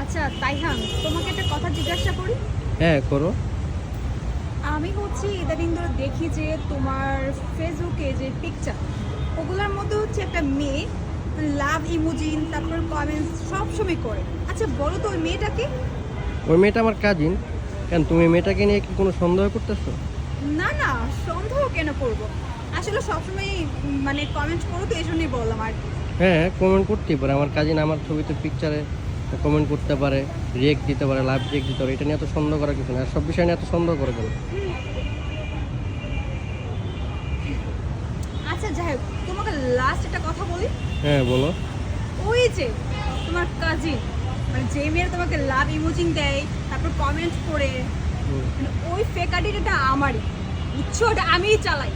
আচ্ছা তাইহান, তোমাকে একটা কথা জিজ্ঞাসা করি। হ্যাঁ, করো। আমি হচ্ছে ইদানিং ধরে দেখি যে তোমার ফেসবুকে যে পিকচার, ওগুলোর মধ্যে হচ্ছে একটা মেয়ে লাভ ইমোজিন তারপর কমেন্টস সব সময় করে। আচ্ছা বলো তো ওই মেয়েটাকে। ওই মেয়েটা আমার কাজিন। কেন, তুমি মেয়েটাকে নিয়ে কি কোনো সন্দেহ করতেছো? না না, সন্দেহ কেন করব, আসলে সবসময় মানে কমেন্ট করো তো এই জন্যই বললাম আর কি। হ্যাঁ, কমেন্ট করতেই পারে। আমার কাজিন আমার ছবিতে পিকচারে কমেন্ট করতে পারে, রিয়েক্ট দিতে পারে, লাভ রিয়েক্ট দিতে পারে। এটা নিয়ে এত সন্দেহ করার কিছু না। আর সব বিষয় নিয়ে এত সন্দেহ করে কেন? আচ্ছা যাই হোক, তোমাকে লাস্ট একটা কথা বলি। হ্যাঁ, বলো। ওই যে তোমার কাজিন, মানে যে মেয়ের তোমাকে লাভ ইমোজিং দেয় তারপর কমেন্ট করে, হুম। মানে ওই ফেক আইডিটা আমারই, বুঝছো, ওটা আমিই চালাই।